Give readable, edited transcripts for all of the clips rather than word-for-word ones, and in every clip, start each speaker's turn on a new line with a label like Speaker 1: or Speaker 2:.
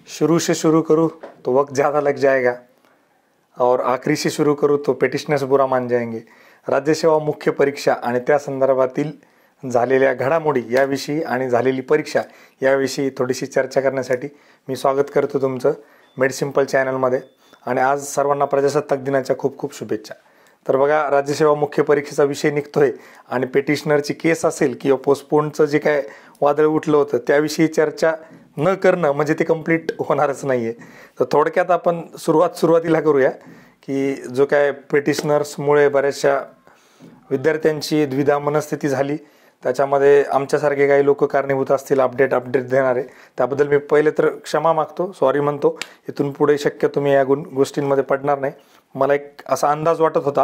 Speaker 1: शुरू से शुरू करूँ तो वक्त ज़्यादा लग जाएगा और आखरी से शुरू करूँ तो पेटिशनर्स बुरा मान जाएंगे. राज्यसेवा मुख्य परीक्षा आणि त्या संदर्भातील झालेल्या घडामोडी याविषयी आणि झालेली परीक्षा याविषयी थोडीशी चर्चा करण्यासाठी मी स्वागत करतो तुमचं मेड सिंपल चॅनलमध्ये. आणि आज सर्वांना प्रजासत्ताक दिनाच्या खूप खूप शुभेच्छा. तर बघा, राज्यसेवा मुख्य परीक्षेचा विषय निघतोय आणि पेटिशनरची केस असेल किंवा पोस्टपोनचं जे काय वादळ उठलं होतं त्याविषयी चर्चा न करणं म्हणजे ते कंप्लीट होणारच नाही आहे. तर थोडक्यात आपण सुरुवातीला करूया की जो काय पेटिशनर्समुळे बऱ्याचशा विद्यार्थ्यांची द्विधा मनस्थिती झाली, त्याच्यामध्ये आमच्यासारखे काही लोक कारणीभूत असतील अपडेट देणारे. त्याबद्दल मी पहिले तर क्षमा मागतो, सॉरी म्हणतो. इथून पुढे शक्य तुम्ही या गोष्टींमध्ये पडणार नाही. मला एक असा अंदाज वाटत होता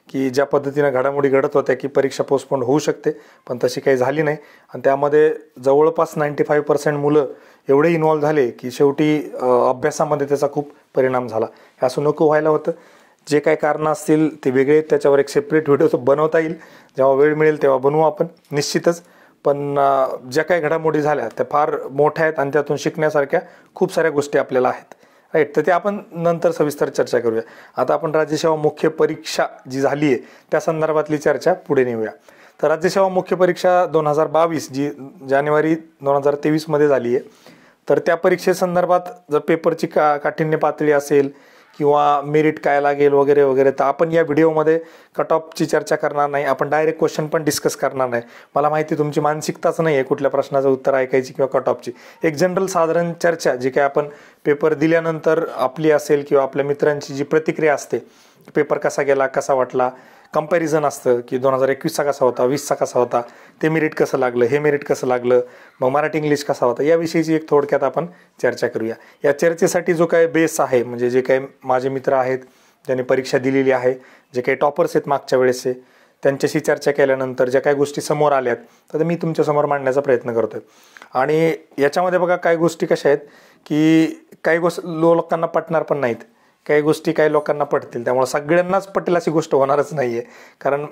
Speaker 1: की ज्या पद्धतीनं घडामोडी घडत होत्या की परीक्षा पोस्टपोन होऊ शकते, पण तशी काही झाली नाही. आणि त्यामध्ये जवळपास 95% मुलं एवढे इन्व्हॉल्व झाले की शेवटी अभ्यासामध्ये त्याचा खूप परिणाम झाला. हे असं नको व्हायला होतं. जे काही कारणं असतील ते वेगळे, त्याच्यावर एक सेपरेट व्हिडिओ तो बनवता येईल, जेव्हा वेळ मिळेल तेव्हा बनवू आपण निश्चितच. पण ज्या काही घडामोडी झाल्या त्या फार मोठ्या आहेत आणि त्यातून शिकण्यासारख्या खूप साऱ्या गोष्टी आपल्याला आहेत, राईट. तर ते आपण नंतर सविस्तर चर्चा करूया. आता आपण राज्यसेवा मुख्य परीक्षा जी झाली आहे त्या संदर्भातली चर्चा पुढे नेऊया. तर राज्यसेवा मुख्य परीक्षा 2022 जी जानेवारी 2023 मध्ये झाली आहे, तर त्या परीक्षेसंदर्भात जर पेपरची काठिण्य पातळी असेल किंवा मेरिट काय लागेल वगैरे वगैरे, तर आपण या व्हिडिओमध्ये कट ऑफची चर्चा करणार नाही. आपण डायरेक्ट क्वेश्चन पण डिस्कस करणार नाही. मला माहिती तुमची मानसिकताच नाही आहे कुठल्या प्रश्नाचं उत्तर ऐकायची किंवा कट ऑफची. एक जनरल साधारण चर्चा जी काय आपण पेपर दिल्यानंतर आपली असेल किंवा आपल्या मित्रांची जी प्रतिक्रिया असते, पेपर कसा गेला, कसा वाटला, कंपॅरिझन असतं की 2021चा कसा होता, 20चा कसा होता, ते मेरिट कसं लागलं, हे मेरिट कसं लागलं, मग मराठी इंग्लिश कसा होता, याविषयीची एक थोडक्यात आपण चर्चा करूया. या चर्चेसाठी जो काही बेस आहे, म्हणजे जे काही माझे मित्र आहेत ज्यांनी परीक्षा दिलेली आहे, जे काही टॉपर्स आहेत मागच्या वेळेसचे, त्यांच्याशी चर्चा केल्यानंतर ज्या काही गोष्टी समोर आल्यात तर मी तुमच्यासमोर मांडण्याचा प्रयत्न करतोय. आणि याच्यामध्ये बघा काही गोष्टी कशा आहेत की काही लोकांना पटणार पण नाहीत, काही गोष्टी काही लोकांना पटतील. त्यामुळे सगळ्यांनाच पटेल अशी गोष्ट होणारच नाही आहे. कारण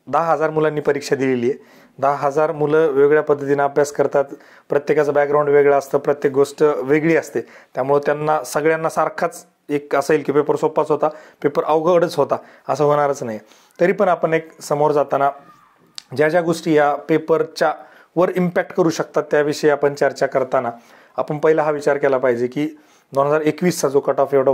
Speaker 1: 10,000 मुलांनी परीक्षा दिलेली आहे. 10,000 मुलं वेगवेगळ्या पद्धतीने अभ्यास करतात, प्रत्येकाचं बॅकग्राऊंड वेगळं असतं, प्रत्येक गोष्ट वेगळी असते. त्यामुळे त्यांना सगळ्यांना सारखाच एक असेल की पेपर सोपाच होता, पेपर अवघडच होता, असं होणारच नाही. तरी पण आपण एक समोर जाताना ज्या ज्या गोष्टी या पेपरच्या वर इम्पॅक्ट करू शकतात त्याविषयी आपण चर्चा करताना आपण पहिला हा विचार केला पाहिजे की 2021चा जो कट ऑफ एवढा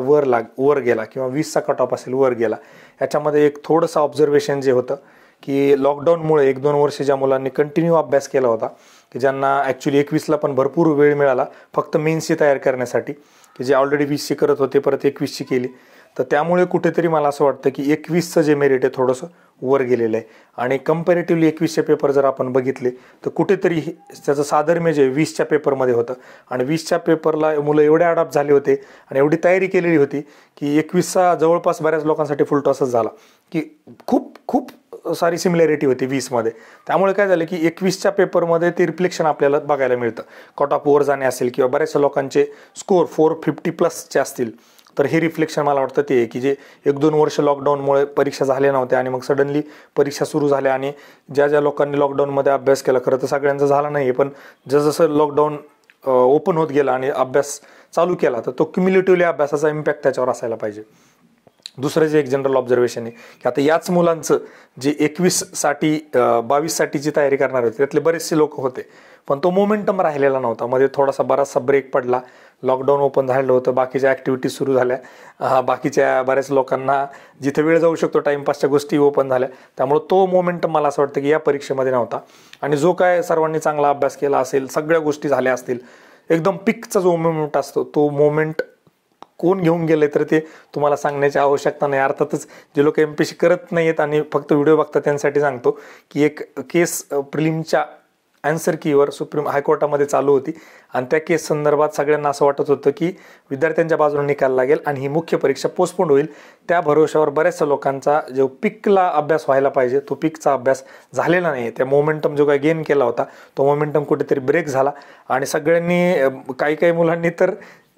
Speaker 1: वर गेला किंवा 20चा कट ऑफ असेल वर गेला, याच्यामध्ये एक थोडंसं ऑब्झर्वेशन जे होतं की लॉकडाऊनमुळे 1-2 वर्ष ज्या मुलांनी कंटिन्यू अभ्यास केला होता, की ज्यांना ॲक्च्युली 21ला पण भरपूर वेळ मिळाला फक्त मेन्सची तयार करण्यासाठी, की जे ऑलरेडी 20ची करत होते परत 21ची केली, तर त्यामुळे कुठेतरी मला असं वाटतं की 21चं जे मेरिट आहे थोडंसं वर गेलेलं आहे. आणि कंपॅरेटिव्हली 21चे पेपर जर आपण बघितले तर कुठेतरी त्याचं साधर्म्य जे 20च्या पेपरमध्ये होतं आणि 20च्या पेपरला मुलं एवढे अडॉप्ट झाले होते आणि एवढी तयारी केलेली होती की 21चा जवळपास बऱ्याच लोकांसाठी फुल टॉसच झाला, की खूप खूप सारी सिमिलॅरिटी होती 20मध्ये. त्यामुळे काय झालं की 21च्या पेपरमध्ये ते रिफ्लेक्शन आपल्याला बघायला मिळतं. कट ऑफ वर जाणे असेल किंवा बऱ्याचशा लोकांचे स्कोर 450+ असतील, तर हे रिफ्लेक्शन मला वाटतं ते आहे की जे 1-2 वर्ष लॉकडाऊनमुळे परीक्षा झाल्या नव्हत्या आणि मग सडनली परीक्षा सुरू झाल्या आणि ज्या ज्या लोकांनी लॉकडाऊनमध्ये अभ्यास केला, खरं तर सगळ्यांचा झाला नाही पण जसं लॉकडाऊन ओपन होत गेला आणि अभ्यास चालू केला तर तो क्युम्युलेटिव्हली अभ्यासाचा इम्पॅक्ट त्याच्यावर असायला पाहिजे. दुसरं जे एक जनरल ऑब्झर्वेशन आहे की आता याच मुलांचं जे 21साठी 22साठीची तयारी करणार होते त्यातले बरेचसे लोक होते, पण तो मोमेंटम राहिलेला नव्हता. मध्ये बराचसा ब्रेक पडला, लॉकडाऊन ओपन झालेलं होतं, बाकीच्या ॲक्टिव्हिटीज सुरू झाल्या, बाकीच्या बऱ्याच लोकांना जिथे वेळ जाऊ शकतो टाईमपासच्या गोष्टी ओपन झाल्या. त्यामुळे तो मोमेंटम मला असं वाटतं की या परीक्षेमध्ये नव्हता. आणि जो काय सर्वांनी चांगला अभ्यास केला असेल, सगळ्या गोष्टी झाल्या असतील, एकदम पिकचा जो मोमेंट असतो तो मोमेंट कोण घेऊन गेले तर ते तुम्हाला सांगण्याची आवश्यकता नाही. अर्थातच जे लोक MPSC करत नाही आहेत आणि फक्त व्हिडिओ बघतात त्यांच्यासाठी सांगतो की एक केस प्रिलिमच्या आन्सर कीवर सुप्रीम हायकोर्टामध्ये चालू होती आणि त्या केस संदर्भात सगळ्यांना असं वाटत होतं की विद्यार्थ्यांच्या बाजूने निकाल लागेल आणि ही मुख्य परीक्षा पोस्टपोन होईल. त्या भरोशावर बऱ्याचशा लोकांचा जो पिकला अभ्यास व्हायला पाहिजे तो पिकचा अभ्यास झालेला नाही. त्या मोमेंटम जो काही गेन केला होता तो मोमेंटम कुठेतरी ब्रेक झाला आणि सगळ्यांनी काही मुलांनी तर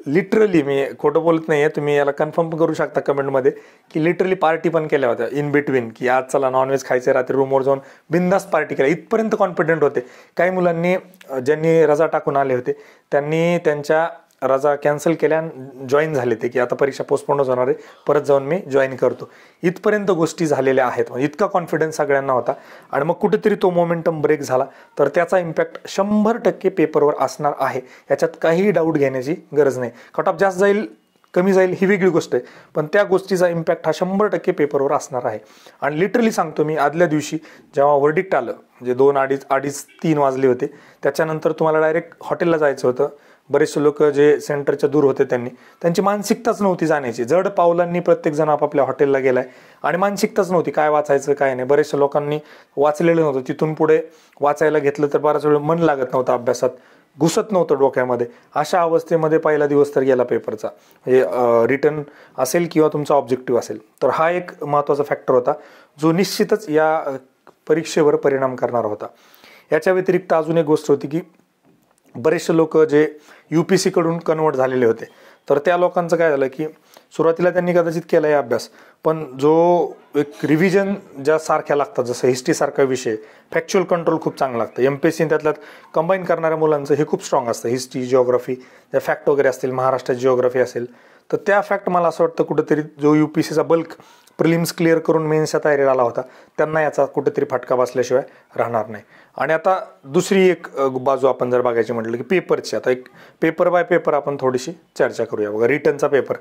Speaker 1: लिटरली, मी खोटं बोलत नाही आहे, तुम्ही याला कन्फर्म करू शकता कमेंटमध्ये, की लिटरली पार्टी पण केल्या होत्या इन बिटवीन, की आज चला नॉनव्हेज खायचे, रात्री रूमवर जाऊन बिंदास पार्टी केल्या, इथपर्यंत कॉन्फिडंट होते. काही मुलांनी ज्यांनी रजा टाकून आले होते त्यांनी त्यांच्या रजा कॅन्सल केल्या आणि जॉईन झाले ते, की आता परीक्षा पोस्टपोन होणार आहे, परत जाऊन मी जॉईन करतो. इथपर्यंत गोष्टी झालेल्या आहेत. म्हणजे इतका कॉन्फिडन्स सगळ्यांना होता. आणि मग कुठेतरी तो मोमेंटम ब्रेक झाला, तर त्याचा इम्पॅक्ट 100% पेपरवर असणार आहे. याच्यात काहीही डाऊट घेण्याची गरज नाही. कट ऑफ जास्त जाईल कमी जाईल ही वेगळी गोष्ट आहे, पण त्या गोष्टीचा इम्पॅक्ट हा 100% पेपरवर असणार आहे. आणि लिटरली सांगतो मी, आदल्या दिवशी जेव्हा वर्डिक्ट आलं, म्हणजे 2-2:30-3 वाजले होते, त्याच्यानंतर तुम्हाला डायरेक्ट हॉटेलला जायचं होतं. बरेचसे लोक जे सेंटरच्या दूर होते त्यांची मानसिकताच नव्हती जाण्याची. जड पावलांनी प्रत्येकजण आपापल्या हॉटेलला गेलाय आणि मानसिकताच नव्हती काय वाचायचं काय नाही. बरेचशा लोकांनी वाचलेलं नव्हतं. तिथून पुढे वाचायला घेतलं तर बराच वेळ मन लागत नव्हतं, अभ्यासात घुसत नव्हतं डोक्यामध्ये. अशा अवस्थेमध्ये पहिला दिवस तर गेला पेपरचा, म्हणजे रिटर्न असेल किंवा तुमचा ऑब्जेक्टिव्ह असेल. तर हा एक महत्त्वाचा फॅक्टर होता जो निश्चितच या परीक्षेवर परिणाम करणार होता. याच्या व्यतिरिक्त अजून एक गोष्ट होती की बरेचसे लोक जे UPSC कडून कन्वर्ट झालेले होते, तर त्या लोकांचं काय झालं की सुरुवातीला त्यांनी कदाचित केला आहे अभ्यास, पण जो एक रिव्हिजन ज्या सारख्या लागतात, जसं हिस्ट्रीसारखा विषय, फॅक्च्युअल कंट्रोल खूप चांगलं लागतं. MPSC त्यातल्यात कंबाईन करणाऱ्या मुलांचं हे खूप स्ट्रॉंग असतं. हिस्ट्री, जिओग्राफी, ज्या फॅक्ट वगैरे असतील, महाराष्ट्राची जिओग्राफी असेल, तर त्या फॅक्ट मला असं वाटतं कुठेतरी जो UPSCचा बल्क प्रिलिम्स क्लिअर करून मेन्सच्या तयारीला आला होता, त्यांना याचा कुठेतरी फटका बसल्याशिवाय राहणार नाही. आणि आता दुसरी एक बाजू आपण जर बघायची म्हटलं की पेपरची, आता एक पेपर बाय पेपर आपण थोडीशी चर्चा करूया. बघा, रिटर्नचा पेपर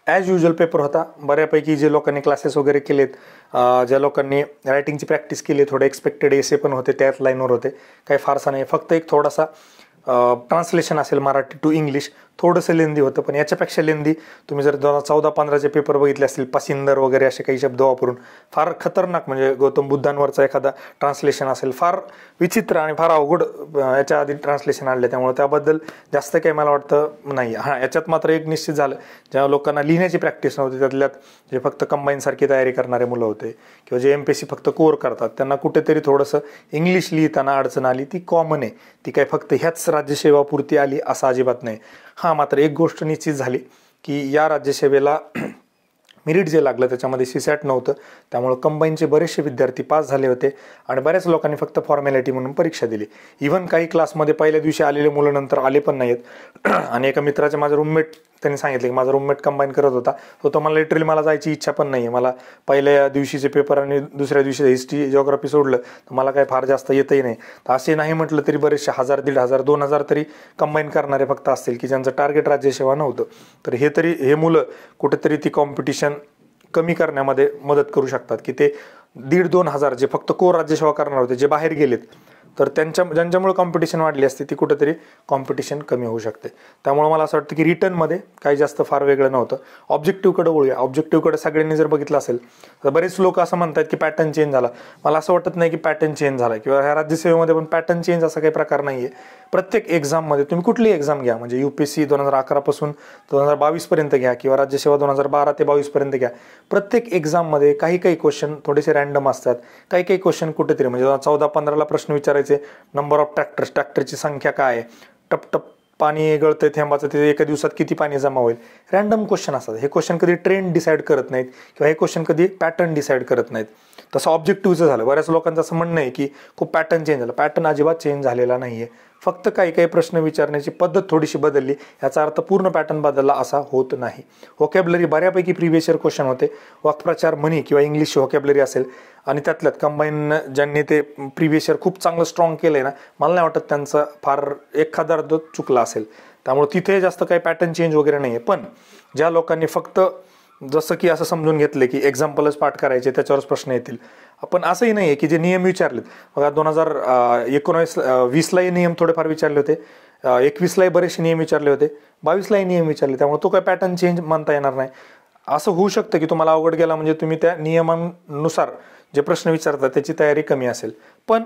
Speaker 1: ॲज युजल पेपर होता. बऱ्यापैकी जे लोकांनी क्लासेस वगैरे केलेत, ज्या लोकांनी रायटिंगची प्रॅक्टिस केली, थोडे एक्सपेक्टेड एसे पण होते, त्याच लाईनवर होते, काही फारसा नाही. फक्त एक थोडासा ट्रान्सलेशन असेल मराठी टू इंग्लिश, थोडंसं लेंदी होतं, पण याच्यापेक्षा लेंदी तुम्ही जर 2014-15चे पेपर बघितले असतील, पसिंदर वगैरे असे काही शब्द वापरून फार खतरनाक, म्हणजे गौतम बुद्धांवरचा एखादा ट्रान्सलेशन असेल, फार विचित्र आणि फार अवघड याच्या आधी ट्रान्सलेशन आणले. त्यामुळे त्याबद्दल जास्त काही मला वाटतं नाही. हां, याच्यात मात्र एक निश्चित झालं, ज्या लोकांना लिहिण्याची प्रॅक्टिस नव्हती, त्यातल्यात जे फक्त कंबाईनसारखी तयारी करणारे मुलं होते किंवा जे MPSC फक्त कोर करतात, त्यांना कुठेतरी थोडंसं इंग्लिश लिहिताना अडचण आली. ती कॉमन आहे, ती काही फक्त ह्याच राज्यसेवापुरती आली असं अजिबात नाही. हां, मात्र एक गोष्ट निश्चित झाली की या राज्यसेवेला मेरिट जे लागलं त्याच्यामध्ये CSAT नव्हतं, त्यामुळे कंबाईनचे बरेचसे विद्यार्थी पास झाले होते आणि बऱ्याच लोकांनी फक्त फॉर्मॅलिटी म्हणून परीक्षा दिली. इव्हन काही क्लासमध्ये पहिल्या दिवशी आलेले मुलं नंतर आले पण नाहीत. आणि एका मित्राचे, माझा रूममेट, त्यांनी सांगितलं की माझा रूममेट कंबाईन करत होता, तो मला लिटरली मला जायची इच्छा पण नाही आहे, मला पहिल्या दिवशीचे पेपर आणि दुसऱ्या दिवशी हिस्ट्री जिओग्राफी सोडलं तर मला काय फार जास्त येतही नाही. तर असे नाही म्हटलं तरी बरेचसे 1000, 1500, 2000 तरी कंबाईन करणारे फक्त असतील की ज्यांचं टार्गेट राज्यसेवा नव्हतं. तर हे मुलं कुठेतरी ती कॉम्पिटिशन कमी करण्यामध्ये मदत करू शकतात, की ते 1500-2000 जे फक्त कोर राज्यसेवा करणार होते, जे बाहेर गेलेत, तर ज्यांच्यामुळे कॉम्पिटिशन वाढली असते, ती कुठेतरी कॉम्पिटिशन कमी होऊ शकते. त्यामुळे मला असं वाटतं की रिटर्नमध्ये काही जास्त फार वेगळं नव्हतं. ऑब्जेक्टिव्हकडे वळूया. ऑब्जेक्टिव्हकडे सगळ्यांनी जर बघितलं असेल तर बरेच लोक असं म्हणतात की पॅटर्न चेंज झाला. मला असं वाटत नाही की पॅटर्न चेंज झाला, किंवा ह्या राज्यसेवेमध्ये पण पॅटर्न चेंज असा काही प्रकार नाही आहे. प्रत्येक एक्झाममध्ये तुम्ही कुठलीही एक्झाम घ्या, म्हणजे UPSC 2011 पासून 2022 पर्यंत घ्या किंवा राज्यसेवा 2012 ते 22 पर्यंत घ्या, प्रत्येक एक्झाममध्ये काही क्वेश्चन थोडेसे रॅन्डम असतात. काही क्वेश्चन कुठेतरी, म्हणजे 2014-15ला प्रश्न विचारायचे, नंबर ऑफ ट्रॅक्टरची संख्या काय आहे, टप पाणी गळतंय थेंबाचं, ते एका दिवसात किती पाणी जमा होईल, रॅन्डम क्वेश्चन असतात. हे क्वेश्चन कधी ट्रेंड डिसाईड करत नाहीत किंवा हे क्वेश्चन कधी पॅटर्न डिसाईड करत नाहीत. तसं ऑब्जेक्टिव्हचं झालं. बऱ्याच लोकांचं असं म्हणणं आहे की खूप पॅटर्न चेंज झालं. पॅटर्न अजिबात चेंज झालेला नाही आहे. फक्त काही प्रश्न विचारण्याची पद्धत थोडीशी बदलली, याचा अर्थ पूर्ण पॅटर्न बदलला असा होत नाही. व्होकॅब्लरी बऱ्यापैकी प्रिव्हियस इयर क्वेश्चन होते. वाक्प्रचार म्हणी किंवा इंग्लिश व्होकॅब्लरी असेल, आणि त्यातल्यात कंबाईन ज्यांनी ते प्रिव्हियस इयर खूप चांगलं स्ट्रॉंग केलं आहे ना, मला नाही वाटत त्यांचं फार एखादा अर्ध चुकला असेल. त्यामुळे तिथे जास्त काही पॅटर्न चेंज वगैरे नाही आहे. पण ज्या लोकांनी फक्त जसं की असं समजून घेतले की एक्झाम्पलच पाठ करायचे, त्याच्यावरच प्रश्न येतील, पण असंही नाही आहे की जे नियम विचारलेत, बघा 2019-20लाही नियम थोडेफार विचारले होते, 21लाही बरेचसे नियम विचारले होते, 22लाही नियम विचारले. त्यामुळे तो काही पॅटर्न चेंज म्हणता येणार नाही. असं होऊ शकतं की तुम्हाला अवघड गेला म्हणजे तुम्ही त्या नियमांनुसार जे प्रश्न विचारतात त्याची तयारी कमी असेल. पण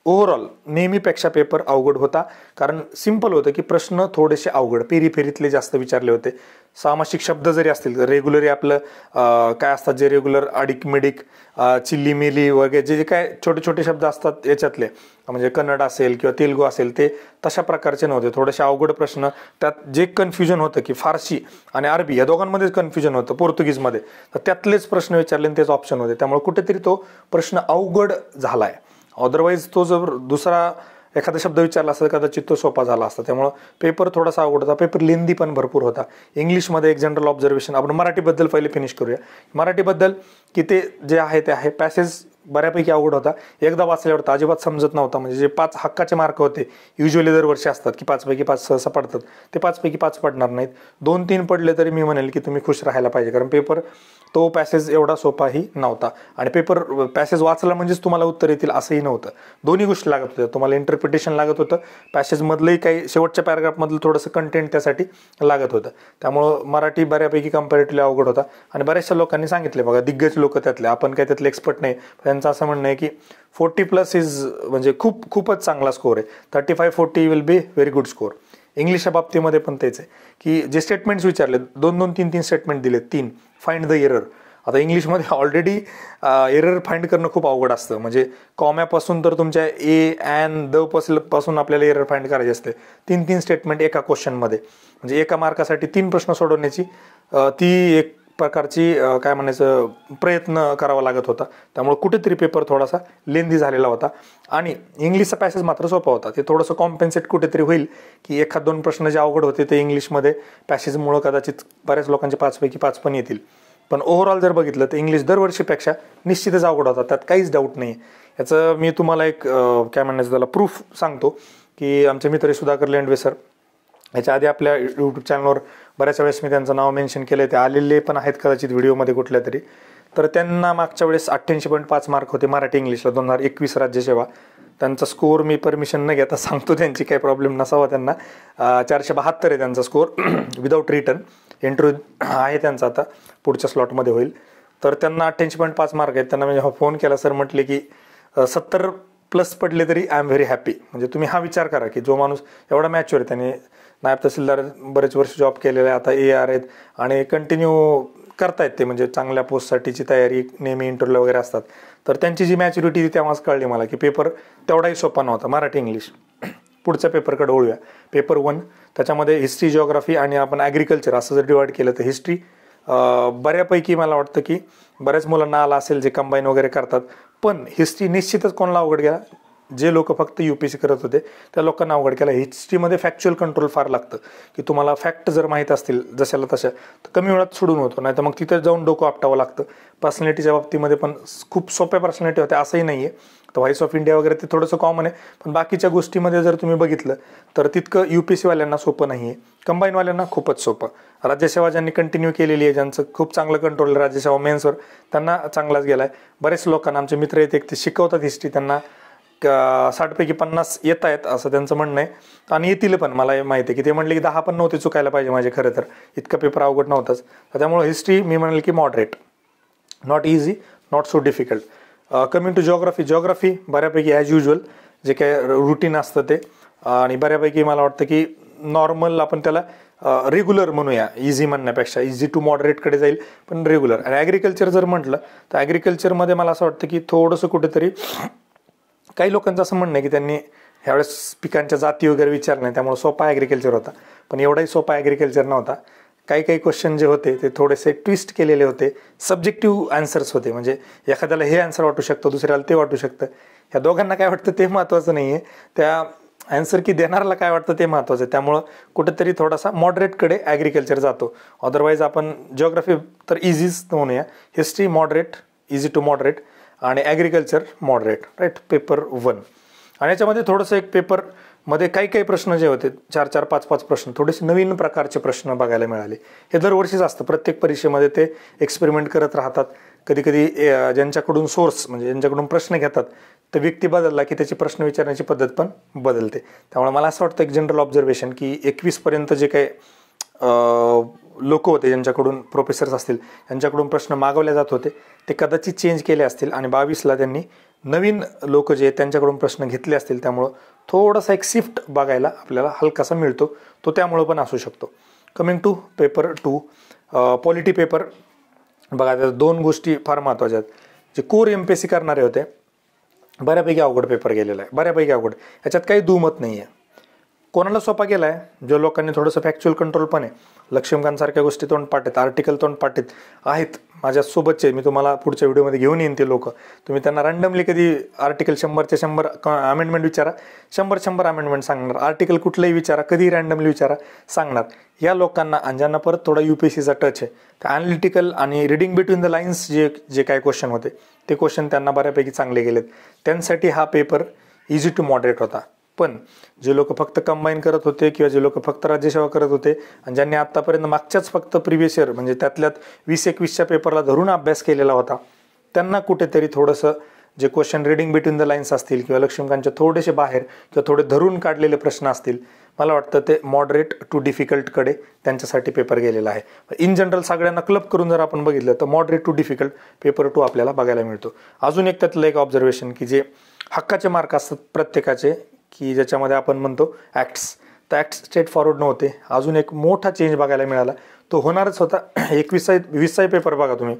Speaker 1: ओव्हरऑल नेहमीपेक्षा पेपर अवघड होता, कारण सिम्पल होतं की प्रश्न थोडेसे अवघड पेरीफेरीतले जास्त विचारले होते. सामासिक शब्द जरी असतील, रेग्युलरी आपलं काय असतात जे रेग्युलर अडिक मिडिक, चिल्ली मिली वगैरे जे काय छोटे छोटे शब्द असतात याच्यातले, म्हणजे कन्नड असेल किंवा तेलुगू असेल, ते तशा प्रकारचे नव्हते. थोडेसे अवघड प्रश्न. त्यात जे कन्फ्युजन होतं की फारसी आणि अरबी या दोघांमध्येच कन्फ्युजन होतं, पोर्तुगीजमध्ये, तर त्यातलेच प्रश्न विचारले आणि तेच ऑप्शन होते. त्यामुळे कुठेतरी तो प्रश्न अवघड झाला आहे. अदरवाईज तो जर दुसरा एखादा शब्द विचारला असता कदाचित तो सोपा झाला असता. त्यामुळं पेपर थोडासा अवघड होता. पेपर लेंदी पण भरपूर होता. इंग्लिशमध्ये एक जनरल ऑब्झर्वेशन. आपण मराठीबद्दल पहिले फिनिश करूया. मराठीबद्दल की ते जे आहे ते आहे. पॅसेज बऱ्यापैकी अवघड होता. एकदा वाचल्यावर तर अजिबात समजत नव्हता. म्हणजे जे 5 हक्काचे मार्क होते युजली दरवर्षी असतात की 5 पैकी 5 सहसा पडतात, ते 5 पैकी 5 पडणार नाहीत. 2-3 पडले तरी मी म्हणेल की तुम्ही खुश राहायला पाहिजे, कारण पेपर तो पॅसेज एवढा सोपाही नव्हता. आणि पेपर पॅसेज वाचला म्हणजेच तुम्हाला उत्तर येतील असंही नव्हतं. दोन्ही गोष्टी लागत होत्या. तुम्हाला इंटरप्रिटेशन लागत होतं, पॅसेजमधलंही काही शेवटच्या पॅराग्राफमधलं थोडंसं कंटेंट त्यासाठी लागत होतं. त्यामुळं मराठी बऱ्यापैकी कम्पॅरेटिव्हली अवघड होता. आणि बऱ्याचशा लोकांनी सांगितले बघा, दिग्गज लोक त्यातले, आपण काय त्यातले एक्सपर्ट नाही, त्यांचं असं म्हणणं आहे की 40+ इज म्हणजे खूपच चांगला स्कोर आहे. 35-40 will be very good score. इंग्लिशच्या बाबतीमध्ये पण तेच आहे की जे स्टेटमेंट्स विचारले 2-2, 3-3 स्टेटमेंट दिले. 3 फाइंड द एरर. आता इंग्लिशमध्ये ऑलरेडी एरर फाइंड करणं खूप अवघड असतं. म्हणजे कॉम्यापासून तर तुमच्या ए अँड द पासून आपल्याला एरर फाइंड करायचे असते. 3-3 स्टेटमेंट एका क्वेश्चनमध्ये, म्हणजे एका मार्कासाठी 3 प्रश्न सोडवण्याची ती एक प्रकारची काय म्हणायचं प्रयत्न करावा लागत होता. त्यामुळे कुठेतरी पेपर थोडासा लेंदी झालेला होता. आणि इंग्लिशचा पॅसेज मात्र सोपा होता. ते थोडंसं कॉम्पेन्सेट कुठेतरी होईल की 1-2 प्रश्न जे अवघड होते ते इंग्लिशमध्ये पॅसेजमुळं कदाचित बऱ्याच लोकांचे 5 पैकी 5 पण येतील. पण ओव्हरऑल जर बघितलं तर इंग्लिश दरवर्षीपेक्षा निश्चितच अवघड होता, त्यात काहीच डाऊट नाही. याचं मी तुम्हाला एक काय म्हणायचं त्याला प्रूफ सांगतो की आमचे मित्र सुधाकर लेंडवे सर, याच्या आधी आपल्या यूट्यूब चॅनलवर बऱ्याच वेळेस मी त्यांचं नाव मेन्शन केलं, ते आलेले पण आहेत कदाचित व्हिडिओमध्ये कुठल्या तरी. तर त्यांना मागच्या वेळेस 88.5 मार्क होते मराठी इंग्लिशला 2021 राज्यसेवा. त्यांचा स्कोअर मी परमिशन न घेता सांगतो, त्यांची काही प्रॉब्लेम नसावा त्यांना. 472 आहे त्यांचा स्कोअर विदाऊट रिटर्न. इंटरव्ह्यू आहे त्यांचा आता पुढच्या स्लॉटमध्ये होईल. तर त्यांना 88.5 मार्क आहेत. त्यांना म्हणजे फोन केला, सर म्हटले की 70+ पडले तरी आय एम व्हेरी हॅपी. म्हणजे तुम्ही हा विचार करा की जो माणूस एवढा मॅच्युअर आहे, त्याने नायब तहसीलदार बरेच वर्ष जॉब केलेले आहे, आता AR आहेत आणि कंटिन्यू करतायत ते, म्हणजे चांगल्या पोस्टसाठीची तयारी, नेहमी इंटरव्ह्यू वगैरे असतात. तर त्यांची जी मॅच्युरिटी तेव्हाच कळली मला की पेपर तेवढाही सोपा नव्हता मराठी इंग्लिश. पुढच्या पेपरकडे वळूया. पेपर 1 त्याच्यामध्ये हिस्ट्री, जिओग्राफी आणि आपण ॲग्रिकल्चर असं जर डिवाइड केलं तर हिस्ट्री बऱ्यापैकी मला वाटतं की बऱ्याच मुलांना आला असेल जे कंबाईन वगैरे करतात. पण हिस्ट्री निश्चितच कोणाला अवघड गेला, जे लोक फक्त UPSC करत होते त्या लोकांना अवघड केला. हिस्ट्रीमध्ये फॅक्च्युअल कंट्रोल फार लागतं की तुम्हाला फॅक्ट जर माहीत असतील जशाला तशा तर कमी वेळात सोडून होतो, नाही तर मग तिथं जाऊन डोकं आपटावं लागतं. पर्सनॅलिटीच्या बाबतीमध्ये पण खूप सोप्या पर्सनॅलिटी होत्या असंही नाही आहे. तर व्हॉइस ऑफ इंडिया वगैरे ते थोडंसं कॉमन आहे, पण बाकीच्या गोष्टीमध्ये जर तुम्ही बघितलं तर तितकं UPSC-वाल्यांना सोपं नाही आहे. कंबाईनवाल्यांना खूपच सोपं. राज्यसेवा ज्यांनी कंटिन्यू केलेली आहे, ज्यांचं खूप चांगलं कंट्रोल राज्यसेवा मेन्सवर, त्यांना चांगलाच गेला आहे. बरेच लोकांना आमचे मित्र आहेत एक ते शिकवतात हिस्ट्री, त्यांना 60 पैकी 50 येत आहेत असं त्यांचं म्हणणं आहे. आणि येतील पण, मला माहिती आहे की ते म्हणले की 10 पण नव्हते चुकायला पाहिजे माझे, खरं तर इतका पेपर अवघड नव्हताच. त्यामुळे हिस्ट्री मी म्हणेल की moderate, not easy, not so difficult. Coming to geography बऱ्यापैकी ॲज युजल जे काय रुटीन असतं ते, आणि बऱ्यापैकी मला वाटतं की नॉर्मल आपण त्याला रेग्युलर म्हणूया, इझी म्हणण्यापेक्षा. इझी टू मॉडरेटकडे जाईल पण रेग्युलर. आणि ॲग्रिकल्चर जर म्हटलं तर ॲग्रिकल्चरमध्ये मला असं वाटतं की थोडंसं कुठेतरी काही लोकांचं असं म्हणणं आहे की त्यांनी ह्यावेळेस पिकांच्या जाती वगैरे विचारल्या नाही, त्यामुळे सोपा ॲग्रिकल्चर होता. पण एवढाही सोपा ॲग्रिकल्चर नव्हता. काही क्वेश्चन जे होते ते थोडेसे ट्विस्ट केलेले होते, सब्जेक्टिव्ह आन्सर्स होते. म्हणजे एखाद्याला हे आन्सर वाटू शकतं, दुसऱ्याला ते वाटू शकतं. ह्या दोघांना काय वाटतं ते महत्त्वाचं नाही आहे, त्या आन्सर की देणाऱ्याला काय वाटतं ते महत्त्वाचं आहे. त्यामुळं कुठेतरी थोडासा मॉडरेटकडे ॲग्रिकल्चर जातो. अदरवाईज आपण जिओग्राफी तर इझीच म्हणूया, history moderate, easy to moderate, आणि ॲग्रिकल्चर मॉडरेट, राईट. पेपर 1. आणि याच्यामध्ये थोडंसं एक पेपरमध्ये काही प्रश्न जे होते 4-4, 5-5 प्रश्न, थोडेसे नवीन प्रकारचे प्रश्न बघायला मिळाले. हे दरवर्षीच असतं, प्रत्येक परीक्षेमध्ये ते एक्सपेरिमेंट करत राहतात. कधी ज्यांच्याकडून सोर्स म्हणजे ज्यांच्याकडून प्रश्न घेतात तर व्यक्ती बदलला की त्याची प्रश्न विचारण्याची पद्धत पण बदलते. त्यामुळे मला असं वाटतं एक जनरल ऑब्झर्वेशन की 21पर्यंत जे काही लोक होते ज्यांच्याकडून प्रोफेसर्स असतील यांच्याकडून प्रश्न मागवले जात होते ते कदाचित चेंज केले असतील, आणि 22ला त्यांनी नवीन लोक जे आहेत त्यांच्याकडून प्रश्न घेतले असतील. त्यामुळं थोडासा एक शिफ्ट बघायला आपल्याला हलकासा मिळतो, तो त्यामुळं पण असू शकतो. Coming to paper 2, polity paper. बघा, त्या 2 गोष्टी फार महत्त्वाच्या आहेत. जे कोर MPSC करणारे होते बऱ्यापैकी अवघड पेपर गेलेला आहे, बऱ्यापैकी अवघड, याच्यात काही दुमत नाही आहे. कोणाला सोपा गेलाय? ज्या लोकांनी थोडंसं फॅक्च्युअल कंट्रोल पण आहे, लक्ष्मीकांत गोष्टी तोंडपाठ आहेत, आर्टिकल तोंडपाठ आहेत माझ्यासोबतचे, मी तुम्हाला पुढच्या व्हिडिओमध्ये घेऊन येईन ते लोक. तुम्ही त्यांना रँडमली कधी आर्टिकल 100चे 100 अमेंडमेंट विचारा, 100 अमेंडमेंट सांगणार. आर्टिकल कुठलंही विचारा, कधी रँडमली विचारा, सांगणार. या लोकांना आणि ज्यांना परत थोडा UPSCचा टच आहे, तर अॅनालिटिकल आणि रिडिंग बिटवीन द लाईन्स जे काय क्वेश्चन होते ते क्वेश्चन त्यांना बऱ्यापैकी चांगले गेलेत. त्यांसाठी हा पेपर इझी टू मॉडरेट होता. पण जे लोक फक्त कंबाईन करत होते किंवा जे लोक फक्त राज्यसेवा करत होते आणि ज्यांनी आत्तापर्यंत मागच्याच फक्त प्रिव्हियस इयर म्हणजे त्यातल्यात 20-21च्या पेपरला धरून अभ्यास केलेला होता, त्यांना कुठेतरी थोडंसं जे question reading between the lines असतील किंवा लक्ष्मीकांतच्या थोडेसे बाहेर किंवा थोडे धरून काढलेले प्रश्न असतील, मला वाटतं ते मॉडरेट टू डिफिकल्टकडे त्यांच्यासाठी पेपर गेलेला आहे. इन जनरल सगळ्यांना क्लब करून जर आपण बघितलं तर मॉडरेट टू डिफिकल्ट पेपर 2 आपल्याला बघायला मिळतो. अजून एक त्यातलं एक ऑब्झर्वेशन की जे हक्काचे मार्क असतात प्रत्येकाचे, की ज्याच्यामध्ये आपण म्हणतो ॲक्ट्स, तर ॲक्ट्स स्ट्रेट फॉरवर्ड नव्हते. अजून एक मोठा चेंज बघायला मिळाला, तो होणारच होता. 21-20चा पेपर बघा तुम्ही,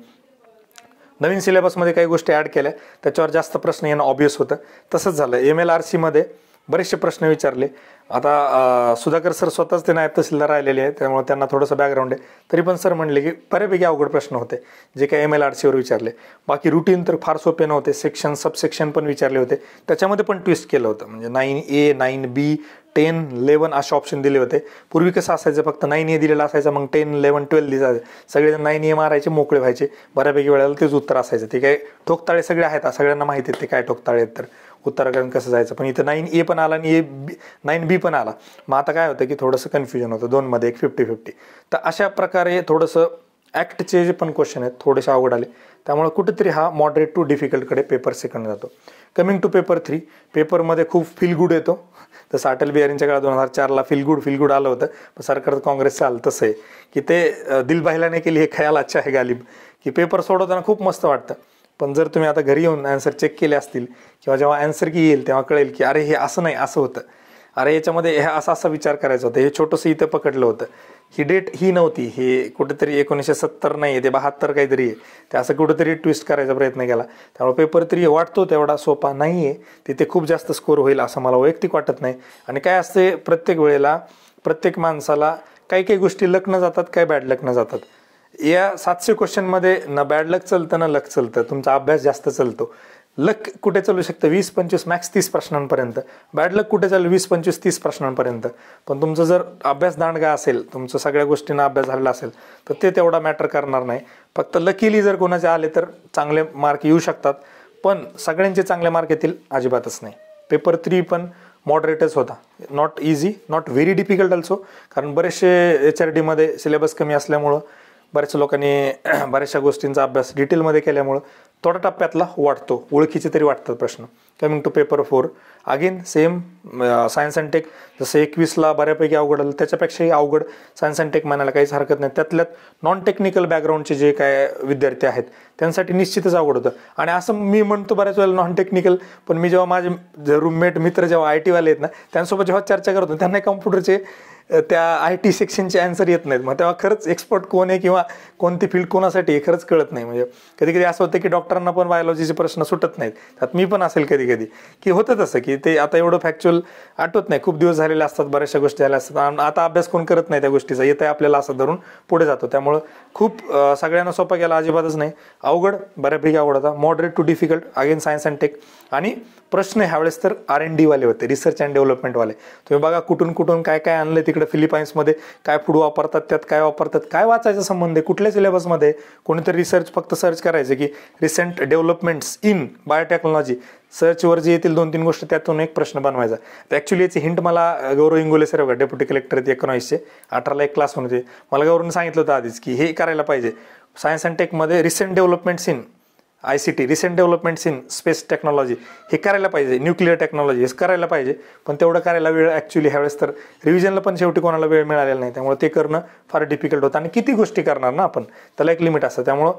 Speaker 1: नवीन सिलेबसमध्ये काही गोष्टी ॲड केल्या, त्याच्यावर जास्त प्रश्न येणं ऑब्वियस होतं. तसंच झालं. MLRCमध्ये बरेचसे प्रश्न विचारले. आता सुधाकर सर स्वतःच ते नायब तहसीलदार राहिलेले आहेत, त्यामुळे त्यांना थोडंसं बॅकग्राऊंड आहे. तरी पण सर म्हणले की बऱ्यापैकी अवघड प्रश्न होते जे काही MLRCवर विचारले. बाकी रुटीन तर फार सोपे नव्हते. सेक्शन सबसेक्शन पण विचारले होते, त्याच्यामध्ये पण ट्विस्ट केलं होतं. म्हणजे 9A 9B 10 11 असे ऑप्शन दिले होते. पूर्वी कसं असायचं, फक्त 9A दिलेला असायचा, मग 10 11 12 दिसायचं, सगळेजण 9A मारायचे, मोकळे व्हायचे. बऱ्यापैकी वेळेला तेच उत्तर असायचं. ते काय ठोकताळे सगळे आहेत, सगळ्यांना माहिती आहेत ते काय ठोकताळे आहेत, तर उत्तराखंड कसं जायचं. पण इथं 9A पण आला आणि 9B पण आला. मग आता काय होतं की थोडंसं कन्फ्युजन होतं, दोनमध्ये एक 50-50. तर अशा प्रकारे थोडंसं ॲक्टचे जे पण क्वेश्चन आहेत थोडेसे अवघड आले, त्यामुळे कुठेतरी हा मॉडरेट टू डिफिकल्टकडे पेपर सेकंड जातो. कमिंग टू पेपर 3, पेपरमध्ये खूप फील गुड येतो. तसं अटल बिहारींच्या काळात 2004ला फील गुड आलं होतं, पण सरकार काँग्रेसचं आलं. तसं आहे की ते दिल बहलाने के लिए ख्याल अच्छा है गालिब, की पेपर सोडवताना खूप मस्त वाटतं. पण जर तुम्ही आता घरी येऊन ॲन्सर चेक केले असतील किंवा जेव्हा ॲन्सर की येईल तेव्हा कळेल की अरे हे असं नाही, असं होतं, अरे याच्यामध्ये हे असा विचार करायचा होता, हे छोटंसं इथं पकडलं होतं, ही डेट ही नव्हती, हे कुठेतरी 1970 नाही आहे, ते 72 काहीतरी आहे, ते असं कुठेतरी ट्विस्ट करायचा प्रयत्न केला. त्यामुळे पेपर 3 वाटतो तेवढा सोपा नाही आहे. तिथे खूप जास्त स्कोर होईल असं मला वैयक्तिक वाटत नाही. आणि काय असते, प्रत्येक वेळेला प्रत्येक माणसाला काही गोष्टी लक न जातात, काही बॅड लक न जातात. या 700 क्वेश्चनमध्ये ना बॅड लक चालतं ना लक चालतं, तुमचा अभ्यास जास्त चालतो. लक कुठे चालू शकतं 20-25 मॅक्स 30 प्रश्नांपर्यंत, बॅड लक कुठे चालू 20-25-30 प्रश्नांपर्यंत. पण तुमचं जर अभ्यास दांडगा असेल, तुमचं सगळ्या गोष्टींना अभ्यास झालेला असेल, तर ते तेवढा मॅटर करणार नाही. फक्त लकीली जर कोणाचे आले तर चांगले मार्क येऊ शकतात, पण सगळ्यांचे चांगले मार्क येतील अजिबातच नाही. पेपर 3 पण मॉडरेटच होता, not easy, not very difficult also, कारण बरेचसे HRDमध्ये सिलेबस कमी असल्यामुळं बऱ्याच लोकांनी बऱ्याचशा गोष्टींचा अभ्यास डिटेलमध्ये केल्यामुळं थोडा टप्प्यातला वाटतो, ओळखीचे तरी वाटतात प्रश्न. Coming to paper 4, again same science and tech, जसं 21ला बऱ्यापैकी अवघड आलं त्याच्यापेक्षाही अवघड सायन्स अँड टेक म्हणायला काहीच हरकत नाही. त्यातल्यात नॉन टेक्निकल बॅकग्राऊंडचे जे काय विद्यार्थी आहेत त्यांसाठी निश्चितच अवघड होतं. आणि असं मी म्हणतो बऱ्याच वेळेला नॉन टेक्निकल, पण मी जेव्हा माझे रूममेट मित्र जेव्हा IT वाले आहेत ना, त्यांच्यासोबत जेव्हा चर्चा करतो त्यांना कम्प्युटरचे त्या IT सेक्शनचे आन्सर येत नाहीत. मग तेव्हा खरंच एक्सपर्ट कोण आहे किंवा कोणती फील्ड कोणासाठी हे खरंच कळत नाही. म्हणजे कधी असं होतं की डॉक्टरांना पण बायोलॉजीचे प्रश्न सुटत नाहीत, त्यात मी पण असेल कधी की होतं तसं, की ते आता एवढं फॅक्च्युअल आठवत नाही, खूप दिवस झालेले असतात, बऱ्याचशा गोष्टी झाल्या असतात, आता अभ्यास कोण करत नाही त्या गोष्टीचा, येत आहे आपल्याला असं धरून पुढे जातो. त्यामुळं खूप सगळ्यांना सोपा गेला अजिबातच नाही, अवघड, बऱ्यापैकी अवघड होता. Moderate to difficult, again science and tech. आणि प्रश्न ह्यावेळेस तर R&D वाले होते, रिसर्च अँड डेव्हलपमेंट वाले. तुम्ही बघा कुठून काय आणलं तिकडे, फिलिपाईन्समध्ये काय फूड वापरतात, त्यात काय वापरतात, काय वाचायचा संबंध आहे, कुठल्या सिलेबसमध्ये. कोणीतरी रिसर्च फक्त सर्च करायचं की रिसेंट डेव्हलपमेंट्स इन बायोटेक्नॉलॉजी, सर्चवर जे येतील 2-3 गोष्टी त्यातून एक प्रश्न बनवायचा. तर ॲक्च्युली याची हिंट मला गौरव इंगोले सर बघा, डेप्युटी कलेक्टर आहेत 19चे, 18ला एक क्लास होते, मला गौरवने सांगितलं होतं आधीच की हे करायला पाहिजे सायन्स अँड टेकमध्ये, recent developments in ICT, recent developments in space technology, हे करायला पाहिजे, न्यूक्लिअर टेक्नॉलॉजी हे करायला पाहिजे. पण तेवढं करायला वेळ ॲक्च्युली ह्यावेळेस तर रिव्हिजनला पण शेवटी कोणाला वेळ मिळालेला नाही, त्यामुळे ते करणं फार डिफिकल्ट होतं. आणि किती गोष्टी करणार ना आपण, त्याला एक लिमिट असतं. त्यामुळं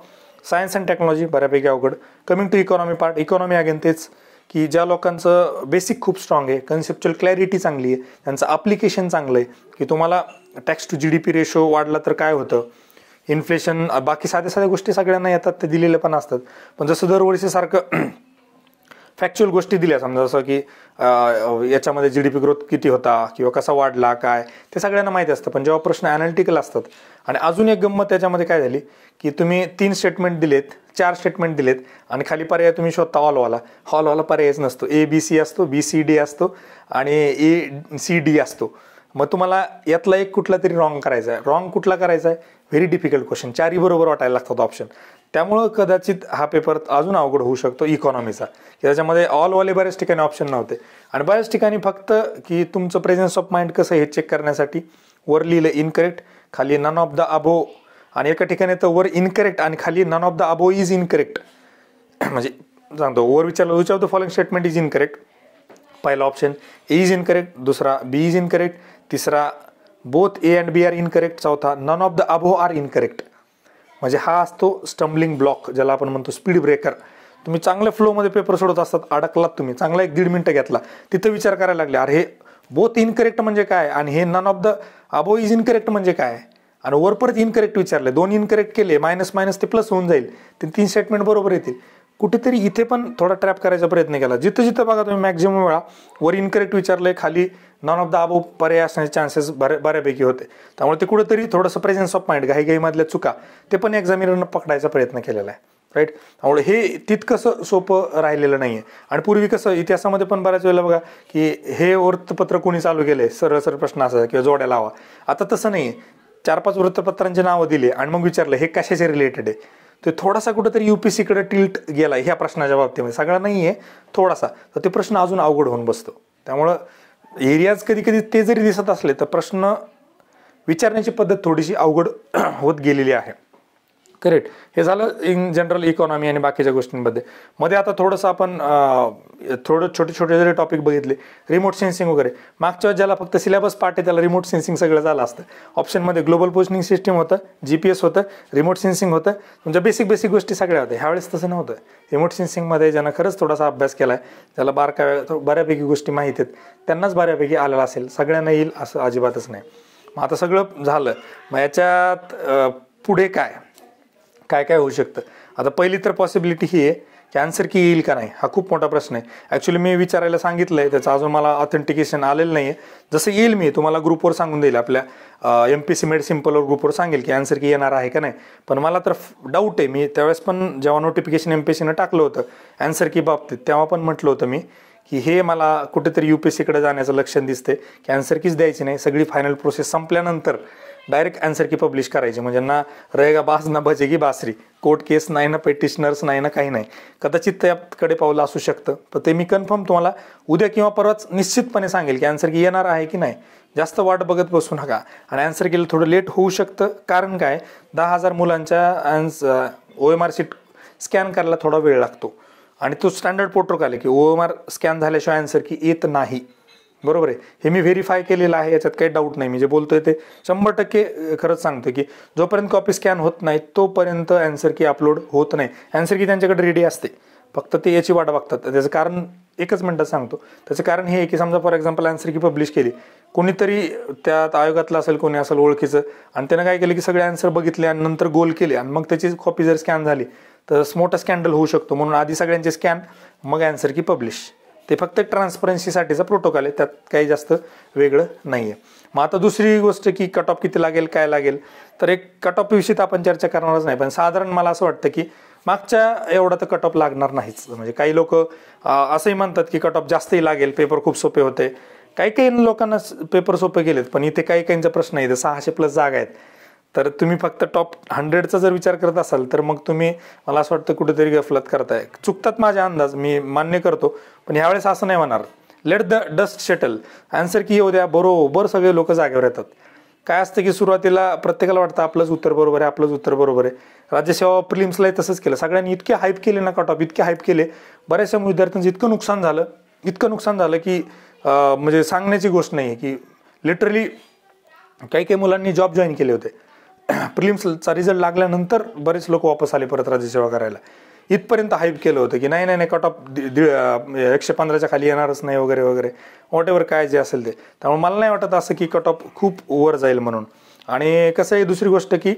Speaker 1: सायन्स अँड टेक्नॉलॉजी बऱ्यापैकी अवघड. Coming to economy part, economy again तेच की ज्या लोकांचं बेसिक खूप स्ट्रॉंग आहे, कन्सेप्च्युअल क्लॅरिटी चांगली आहे, त्यांचं ॲप्लिकेशन चांगलं आहे, की तुम्हाला टॅक्स टू GDP रेशो वाढला तर काय होतं, इन्फ्लेशन, बाकी साध्या गोष्टी सगळ्यांना येतात, ते दिलेले पण असतात. पण जसं दरवर्षीसारखं फॅक्च्युअल गोष्टी दिल्या, समजा जसं की याच्यामध्ये GDP ग्रोथ किती होता किंवा कसा वाढला काय, ते सगळ्यांना माहिती असतं. पण जेव्हा प्रश्न ॲनालिटिकल असतात, आणि अजून एक गंमत त्याच्यामध्ये काय झाली की तुम्ही 3 स्टेटमेंट दिलेत, 4 स्टेटमेंट दिलेत आणि खाली पर्याय तुम्ही शोधता हॉलवाला पर्यायच नसतो. ABC असतो, BCD असतो आणि ACD असतो. मग तुम्हाला यातला एक कुठला तरी रॉंग करायचा आहे. रॉंग कुठला करायचा आहे? व्हेरी डिफिकल्ट क्वेश्चन, 4ही बरोबर वाटायला लागतात ऑप्शन. त्यामुळं कदाचित हा पेपर अजून अवघड होऊ शकतो इकॉनॉमीचा, की त्याच्यामध्ये ऑलवाले बऱ्याच ठिकाणी ऑप्शन नव्हते आणि बऱ्याच ठिकाणी फक्त की तुमचं प्रेझेन्स ऑफ माइंड कसं हे चेक करण्यासाठी वर लिहिलं इनकरेक्ट, खाली नन ऑफ द अबो, आणि एका ठिकाणी तर वर इनकरेक्ट आणि खाली none of the above is incorrect. म्हणजे सांगतो, वर विचारलं which of the following statement is incorrect. पहिला ऑप्शन ए इज इनकरेक्ट, दुसरा बी इज इनकरेक्ट, तिसरा both A and B are incorrect, चौथा none of the above are incorrect. म्हणजे हा असतो स्टम्बलिंग ब्लॉक, ज्याला आपण म्हणतो स्पीड ब्रेकर. तुम्ही चांगल्या फ्लोमध्ये पेपर सोडत असतात, अडकलात तुम्ही, चांगला 1-1.5 मिनिटं घेतला, तिथं विचार करायला लागले, अरे हे बोथ इनकरेक्ट म्हणजे काय आणि हे none of the above is incorrect म्हणजे काय, आणि वर परत इनकरेक्ट विचारले, 2 इनकरेक्ट केले, मायनस मायनस ते प्लस होऊन जाईल, ते 3 स्टेटमेंट बरोबर येतील. कुठेतरी इथे पण थोडा ट्रॅप करायचा प्रयत्न केला. जिथं जिथं बघा तुम्ही मॅक्झिमम वेळा वर इनकरेक्ट विचारलंय, खाली नॉन ऑफ द अबो पर्याय असण्याचे चान्सेस बऱ्यापैकी होते. त्यामुळे ते कुठेतरी थोडंसं प्रेझेन्स ऑफ माइंड, घाईघाईमधल्या चुका, ते पण एक्झामिनरनं पकडायचा प्रयत्न केलेला आहे. राईट. त्यामुळे हे तितकंसं सोपं राहिलेलं नाही आहे. आणि पूर्वी कसं इतिहासामध्ये पण बऱ्याच वेळेला बघा की हे वृत्तपत्र कोणी चालू केले, सरळ सरळ प्रश्न असायचा किंवा जोड्या लावा. आता तसं नाही आहे, 4-5 वृत्तपत्रांची नावं दिली आणि मग विचारलं हे कशाचे रिलेटेड आहे. ते थोडासा कुठेतरी UPSCकडे टिल्ट गेला ह्या प्रश्नाच्या बाबतीमध्ये, सगळा नाही आहे, थोडासा, तर ते प्रश्न अजून अवघड होऊन बसतो. त्यामुळं एरियाज कधी कधी ते जरी दिसत असले तर प्रश्न विचारण्याची पद्धत थोडीशी अवघड होत गेलेली आहे. करेक्ट. हे झालं इन जनरल इकॉनॉमी आणि बाकीच्या गोष्टींमध्ये. मध्ये आता थोडंसं आपण छोटे छोटे जरी टॉपिक बघितले, रिमोट सेन्सिंग वगैरे, मागच्या ज्याला फक्त सिलेबस पार्ट आहे त्याला रिमोट सेन्सिंग सगळं झालं असतं. ऑप्शनमध्ये ग्लोबल पोझिशनिंग सिस्टीम होतं, GPS होतं, रिमोट सेन्सिंग होतं, तुमच्या बेसिक गोष्टी सगळ्या होत्या. ह्यावेळेस तसं नव्हतं. रिमोट सेन्सिंगमध्ये ज्यांना खरंच थोडासा अभ्यास केला आहे, त्याला बऱ्यापैकी गोष्टी माहीत आहेत, त्यांनाच बऱ्यापैकी आलेला असेल, सगळ्यांना येईल असं अजिबातच नाही. मग आता सगळं झालं, मग याच्यात पुढे काय काय होऊ शकतं. आता पहिली तर पॉसिबिलिटी ही आहे की आन्सर की येईल का नाही, हा खूप मोठा प्रश्न आहे. ॲक्च्युली मी विचारायला सांगितलं आहे, त्याचं अजून मला ऑथेंटिकेशन आलेलं नाही आहे. जसं येईल मी तुम्हाला ग्रुपवर सांगून देईल, आपल्या MPC मेड सिम्पलवर ग्रुपवर सांगेल की आन्सर की येणार आहे का नाही. पण मला तर डाऊट आहे. मी त्यावेळेस पण जेव्हा नोटिफिकेशन MPSCनं टाकलं होतं आन्सर की बाबतीत, तेव्हा पण म्हटलं होतं मी की हे मला कुठेतरी UPSCकडे जाण्याचं लक्षण दिसते की आन्सर कीच द्यायची नाही, सगळी फायनल प्रोसेस संपल्यानंतर डायरेक्ट आन्सर की पब्लिश करायची. म्हणजे ना रहेगा बाज ना बजेगी बासरी, कोर्ट केस नाही ना, पेटिशनर्स नाही ना, काही नाही. कदाचित त्याकडे पावलं असू शकतं, तर ते मी कन्फर्म तुम्हाला उद्या किंवा परवाच निश्चितपणे सांगेल की आन्सर की येणार आहे की नाही. जास्त वाट बघत बसू नका. आणि आन्सर कीला थोडं लेट होऊ शकतं, कारण काय, 10,000 मुलांच्या OMR शीट स्कॅन करायला थोडा वेळ लागतो आणि तो स्टँडर्ड प्रोटोकॉल आहे की OMR स्कॅन झाल्याशिवाय आन्सर की येत नाही. बरोबर आहे. हे मी व्हेरीफाय केलेलं आहे, याच्यात काही डाऊट नाही. मी जे बोलतोय ते 100% खरंच सांगतो की जोपर्यंत कॉपी स्कॅन होत नाही तोपर्यंत आन्सर की अपलोड होत नाही. आन्सर की त्यांच्याकडे रेडी असते, फक्त ते याची वाट बघतात. त्याचं कारण एकच मिनिटात सांगतो. त्याचं कारण हे आहे की समजा फॉर एक्झाम्पल आन्सर की पब्लिश केली, कोणीतरी त्यात आयोगातलं असेल, कोणी असेल ओळखीचं, आणि त्यानं काय केलं की सगळे आन्सर बघितले आणि नंतर गोल केले आणि मग त्याची कॉपी जर स्कॅन झाली तर मोठा स्कॅन्डल होऊ शकतो. म्हणून आधी सगळ्यांचे स्कॅन, मग आन्सर की पब्लिश. ते फक्त ट्रान्सपरन्सीसाठीचा प्रोटोकॉल आहे, त्यात काही जास्त वेगळं नाही आहे. मग आता दुसरी गोष्ट की कट ऑफ किती लागेल, काय लागेल, तर एक कट ऑफ विषयी आपण चर्चा करणारच नाही. पण साधारण मला असं वाटतं की मागच्या एवढा तर कट ऑफ लागणार नाहीच. म्हणजे काही लोक असंही म्हणतात की कट ऑफ जास्तही लागेल, पेपर खूप सोपे होते. काही लोकांना पेपर सोपे गेलेत, पण इथे काहींचा प्रश्न आहे, 600+ जागा आहेत. तर तुम्ही फक्त टॉप 100चा जर विचार करत असाल तर मग तुम्ही, मला असं वाटतं, कुठेतरी गफलत करताय. चुकतात माझे अंदाज, मी मान्य करतो, पण ह्यावेळेस असं नाही होणार. Let the dust settle, answer की येऊ द्या, बरोबर सगळे लोक जागेवर येतात. काय असतं की सुरुवातीला प्रत्येकाला वाटतं आपलंच उत्तर बरोबर आहे, आपलंच उत्तर बरोबर आहे. राज्यसेवा प्रिलिम्सलाही तसंच केलं. सगळ्यांनी इतके हाईप केले ना, कट ऑफ इतके हाईप केले, बऱ्याचशा विद्यार्थ्यांचं इतकं नुकसान झालं की म्हणजे सांगण्याची गोष्ट नाही आहे. की लिटरली काही मुलांनी जॉब जॉईन केले होते. प्रिलिम्सचा रिझल्ट लागल्यानंतर बरेच लोक वापस आले परत राज्यसेवा करायला. इथपर्यंत हाईप केलं होतं की नाही कट ऑफ 115च्या खाली येणारच नाही वगैरे वगैरे, वॉट एव्हर काय जे असेल ते. त्यामुळे मला नाही वाटत असं की कट ऑफ खूप ओव्हर जाईल म्हणून. आणि कसं आहे, दुसरी गोष्ट की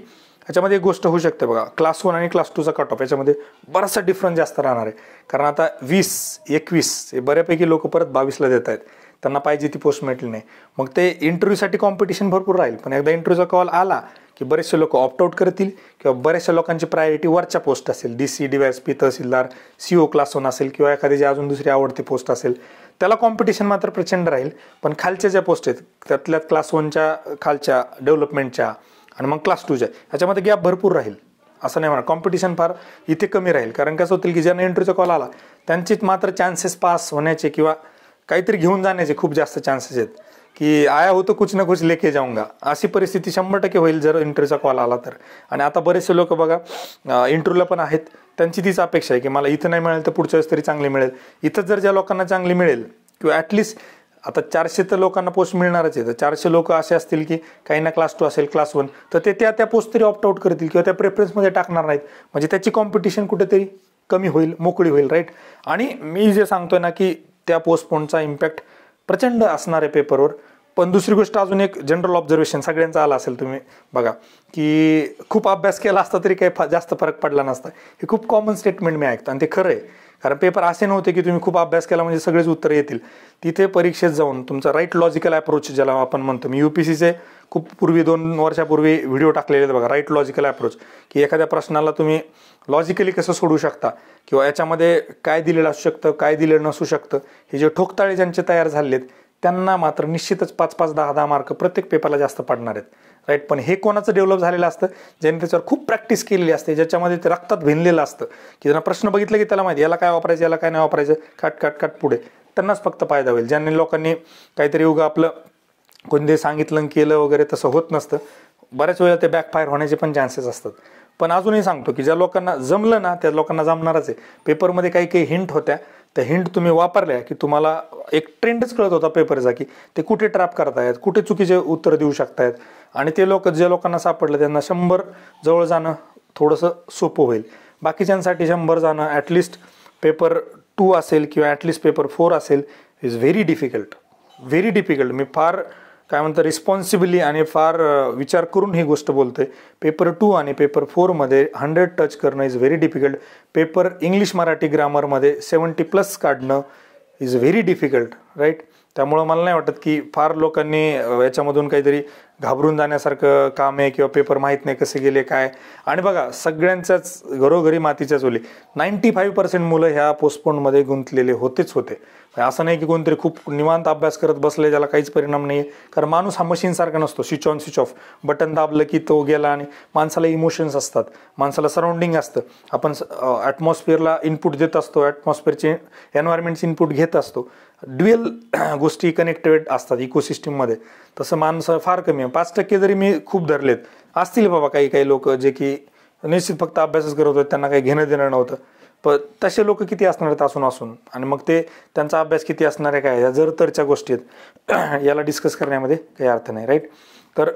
Speaker 1: याच्यामध्ये एक गोष्ट होऊ शकते बघा, क्लास 1 आणि क्लास 2चा कट ऑफ याच्यामध्ये बराचसा डिफरन्स जास्त राहणार आहे. कारण आता 20-21 हे बऱ्यापैकी लोक परत 22ला देत आहेत, त्यांना पाहिजे ती पोस्ट मिळली नाही. मग ते इंटरव्ह्यूसाठी कॉम्पिटिशन भरपूर राहील. पण एकदा इंटरव्ह्यूचा कॉल आला की बरेचसे लोक ऑप्ट आउट करतील किंवा बऱ्याचशा लोकांची प्रायोरिटी वरच्या पोस्ट असेल, DC, DYSP, तहसीलदार, CO क्लास 1 असेल किंवा एखादी जी अजून दुसरी आवडती पोस्ट असेल, त्याला कॉम्पिटिशन मात्र प्रचंड राहील. पण खालच्या ज्या पोस्ट आहेत त्यातल्या क्लास 1च्या खालच्या डेव्हलपमेंटच्या आणि मग क्लास 2च्या ह्याच्यामध्ये गॅप भरपूर राहील. असं नाही म्हणा, कॉम्पिटिशन फार इथे कमी राहील. कारण कसं होतील की ज्यांना इंटरव्ह्यूचा कॉल आला त्यांचीच मात्र चान्सेस पास होण्याचे किंवा काहीतरी घेऊन जाण्याचे खूप जास्त चान्सेस आहेत की आया हो तो कुछ ना कुछ लेके जाऊंगा, अशी परिस्थिती 100% होईल जर इंटरव्ह्यूचा कॉल आला तर. आणि आता बरेचसे लोक बघा इंटरव्ह्यूला पण आहेत, त्यांची तीच अपेक्षा आहे की मला इथं नाही मिळेल तर पुढच्या वेळेस तरी चांगली मिळेल. इथं जर ज्या लोकांना चांगली मिळेल किंवा ॲटलिस्ट आता 400 तर लोकांना पोस्ट मिळणारच आहे, तर 400 लोक असे असतील की काहींना क्लास 2 असेल, क्लास 1, तर ते त्या पोस्ट तरी ऑप्ट आउट करतील किंवा त्या प्रेफरन्समध्ये टाकणार नाहीत. म्हणजे त्याची कॉम्पिटिशन कुठेतरी कमी होईल, मोकळी होईल, राईट. आणि मी जे सांगतोय ना की त्या पोस्टपोनचा इम्पॅक्ट प्रचंड असणार आहे पेपरवर. पण दुसरी गोष्ट अजून एक जनरल ऑब्झर्वेशन सगळ्यांचा आला असेल, तुम्ही बघा की खूप अभ्यास केला असता तरी काही जास्त फरक पडला नसता. हे खूप कॉमन स्टेटमेंट मी ऐकतो आणि ते खरं आहे. कारण पेपर असे नव्हते की तुम्ही खूप अभ्यास केला म्हणजे सगळेच उत्तर येतील. तिथे परीक्षेत जाऊन तुमचा राईट लॉजिकल अप्रोच ज्याला आपण म्हणतो, मी UPSCचे खूप पूर्वी 2 वर्षापूर्वी व्हिडिओ टाकलेले आहेत बघा, राईट लॉजिकल अप्रोच, की एखाद्या प्रश्नाला तुम्ही लॉजिकली कसं सोडवू शकता किंवा याच्यामध्ये काय दिलेलं असू शकतं, काय दिलेलं नसू शकतं. हे जे ठोकताळे ज्यांचे तयार झालेत त्यांना मात्र निश्चितच 5-5, 10-10 मार्क प्रत्येक पेपरला जास्त पडणार आहेत, राईट. पण हे कोणाचं डेव्हलप झालेलं असतं, ज्यांनी त्याच्यावर खूप प्रॅक्टिस केलेली असते, ज्याच्यामध्ये ते रक्तात भिनलेलं असतं की त्यांना प्रश्न बघितलं की त्याला माहिती याला काय वापरायचं, याला काय नाही वापरायचं, काट पुढे, त्यांनाच फक्त फायदा होईल. ज्यांनी लोकांनी काहीतरी उगा आपलं कोणते सांगितलं केलं वगैरे तसं होत नसतं, बऱ्याच वेळा ते बॅकफायर होण्याचे पण चान्सेस असतात. पण अजूनही सांगतो की ज्या लोकांना जमलं ना त्या लोकांना जमणारच आहे. पेपरमध्ये काही हिंट होत्या, त्या हिंट तुम्ही वापरल्या की तुम्हाला एक ट्रेंडच कळत होता पेपरचा की ते कुठे ट्रॅप करतायत, कुठे चुकीचे उत्तर देऊ शकतायत. आणि ते लोक ज्या लोकांना सापडलं त्यांना 100 जवळ जाणं थोडंसं सोपं होईल. बाकीच्यांसाठी 100 जाणं ॲटलिस्ट पेपर 2 असेल किंवा ॲटलिस्ट पेपर 4 असेल is very difficult, very difficult. मी फार काय म्हणतं रिस्पॉन्सिबली आणि फार विचार करून ही गोष्ट बोलतोय. पेपर 2 आणि पेपर 4मध्ये 100 टच करणं is very difficult. Paper English Marathi ग्रामरमध्ये 70+ काढणं इज व्हेरी डिफिकल्ट, राईट. त्यामुळं मला नाही वाटत की फार लोकांनी याच्यामधून काहीतरी घाबरून जाण्यासारखं काम आहे किंवा पेपर माहीत नाही कसे गेले काय. आणि बघा सगळ्यांच्याच घरोघरी मातीच्या चुली, 95% मुलं ह्या पोस्टपोनमध्ये गुंतलेले होतेच होते. असं नाही की कोणतरी खूप निवांत अभ्यास करत बसले ज्याला काहीच परिणाम नाही. कारण माणूस हा मशीनसारखा नसतो, switch on switch off, button दाबलं की तो गेला. आणि माणसाला इमोशन्स असतात, माणसाला सराउंडिंग असतं. आपण ॲटमॉस्फिअरला इनपुट देत असतो, ॲटमॉस्फिअरचे एन्व्हायरमेंटचे इनपुट घेत असतो. ड्युएल गोष्टी कनेक्टेड असतात इकोसिस्टीममध्ये. तसं माणसं फार कमी आहे. 5% जरी मी खूप धरलेत असतील बाबा काही लोक जे की निश्चित फक्त अभ्यासच करत होते, त्यांना काही घेणं देणं नव्हतं. पण तसे लोक किती असणार आहेत असून. आणि मग ते त्यांचा अभ्यास किती असणार आहे काय, या जर तरच्या गोष्टी आहेत, याला डिस्कस करण्यामध्ये काही अर्थ नाही, राईट. तर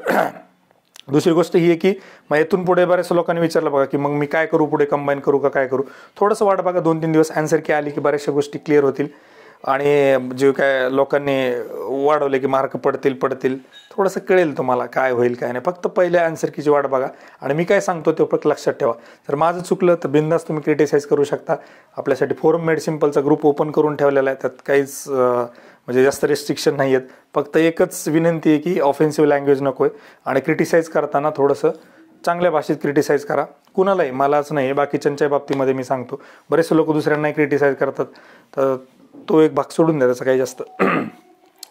Speaker 1: दुसरी गोष्ट ही आहे की मग इथून पुढे बऱ्याच लोकांनी विचारलं बघा की मग मी काय करू, पुढे कंबाईन करू का काय करू. थोडंसं वाट बघा, 2-3 दिवस आन्सर की आली की बऱ्याचशा गोष्टी क्लिअर होतील. आणि जे काय लोकांनी वाढवले की मार्क पडतील थोडंसं कळेल तुम्हाला काय होईल काय नाही. फक्त पहिल्या आन्सर कीची वाट बघा. आणि मी काय सांगतो ते फक्त लक्षात ठेवा. जर माझं चुकलं तर बिंदास तुम्ही क्रिटिसाइज करू शकता. आपल्यासाठी फोरम मेड सिम्पलचा ग्रुप ओपन करून ठेवलेला आहे, त्यात काहीच म्हणजे जास्त रेस्ट्रिक्शन नाही आहेत. फक्त एकच विनंती आहे की ऑफेन्सिव्ह लँग्वेज नको आहे. आणि क्रिटिसाइज करताना थोडंसं चांगल्या भाषेत क्रिटिसाइज करा. कुणालाही, मलाच नाही, बाकीच्यांच्या बाबतीमध्ये मी सांगतो. बरेचसे लोक दुसऱ्यांनाही क्रिटिसाइज करतात, तर तो एक भाग सोडून द्या, त्याचा काही जास्त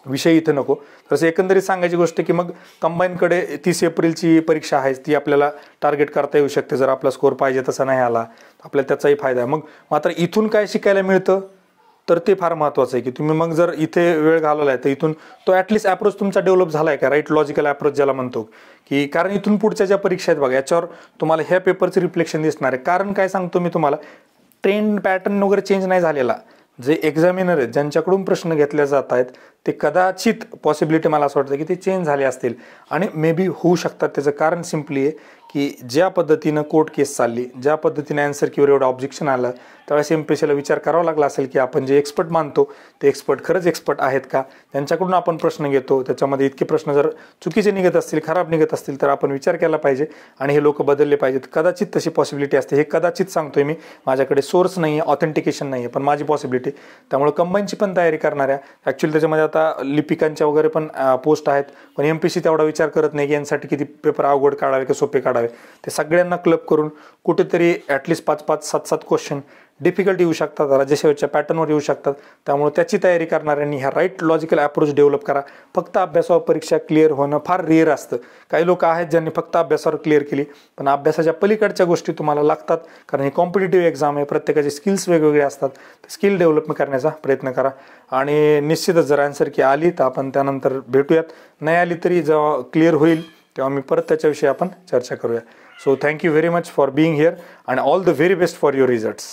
Speaker 1: विषय इथे नको. तसं एकंदरीत सांगायची गोष्ट की मग कंबाईनकडे 30 एप्रिलची परीक्षा आहे, ती आपल्याला टार्गेट करता येऊ शकते. जर आपला स्कोअर पाहिजे तसा नाही आला आपल्याला त्याचाही फायदा आहे. मग मात्र इथून काय शिकायला मिळतं तर ते फार महत्त्वाचं आहे की तुम्ही मग जर इथे वेळ घालवला आहे तर इथून तो ॲटलिस्ट अप्रोच तुमचा डेव्हलप झाला आहे का, राईट लॉजिकल अप्रोच ज्याला म्हणतो. की कारण इथून पुढच्या ज्या परीक्षा आहेत बघा याच्यावर तुम्हाला ह्या पेपरचं रिफ्लेक्शन दिसणार आहे. कारण काय सांगतो मी तुम्हाला, ट्रेंड पॅटर्न वगैरे चेंज नाही झालेला. जे एक्झामिनर आहेत ज्यांच्याकडून प्रश्न घेतले जात आहेत ते कदाचित पॉसिबिलिटी मला असं वाटतं की ते चेंज झाले असतील. आणि मे बी होऊ शकतात. त्याचं कारण सिम्पली आहे की ज्या पद्धतीनं कोर्ट केस चालली, ज्या पद्धतीने आन्सर किंवा एवढं ऑब्जेक्शन आलं, त्यावेळेस MPSCला विचार करावा लागला असेल की आपण जे एक्सपर्ट मानतो ते एक्सपर्ट खरंच एक्सपर्ट आहेत का, त्यांच्याकडून आपण प्रश्न घेतो, त्याच्यामध्ये इतके प्रश्न जर चुकीचे निघत असतील, खराब निघत असतील तर आपण विचार केला पाहिजे आणि हे लोक बदलले पाहिजेत. कदाचित तशी पॉसिबिलिटी असते, हे कदाचित सांगतोय मी, माझ्याकडे सोर्स नाही आहे, ऑथेंटिकेशन नाही आहे, पण माझी पॉसिबिलिटी. त्यामुळे कंबाईनची पण तयारी करणाऱ्या, ॲक्च्युली त्याच्यामध्ये आता लिपिकांच्या वगैरे पण पोस्ट आहेत, पण MPSC तेवढा विचार करत नाही की यांसाठी किती पेपर अवघड काढावे की सोपे काढावे. ते सगळ्यांना क्लब करून कुठेतरी ॲटलिस्ट 5-5, 7-7 क्वेश्चन डिफिकल्ट येऊ शकतात, राज्यसेवेच्या पॅटर्नवर येऊ शकतात. त्यामुळे त्याची तयारी करणाऱ्यांनी ह्या राईट लॉजिकल अप्रोच डेव्हलप करा. फक्त अभ्यासावर परीक्षा क्लिअर होणं फार रेअर असतं. काही लोक आहेत ज्यांनी फक्त अभ्यासावर क्लिअर केली, पण अभ्यासाच्या पलीकडच्या गोष्टी तुम्हाला लागतात, कारण ही कॉम्पिटिटिव्ह एक्झाम आहे, प्रत्येकाचे स्किल्स वेगवेगळे असतात. स्किल डेव्हलपमेंट करण्याचा प्रयत्न करा आणि निश्चितच जर आन्सर की आली तर आपण त्यानंतर भेटूयात, नाही आली तरी जेव्हा क्लिअर होईल तेव्हा मी परत त्याच्याविषयी आपण चर्चा करूया. So thank you very much for being here and all the very best for your results.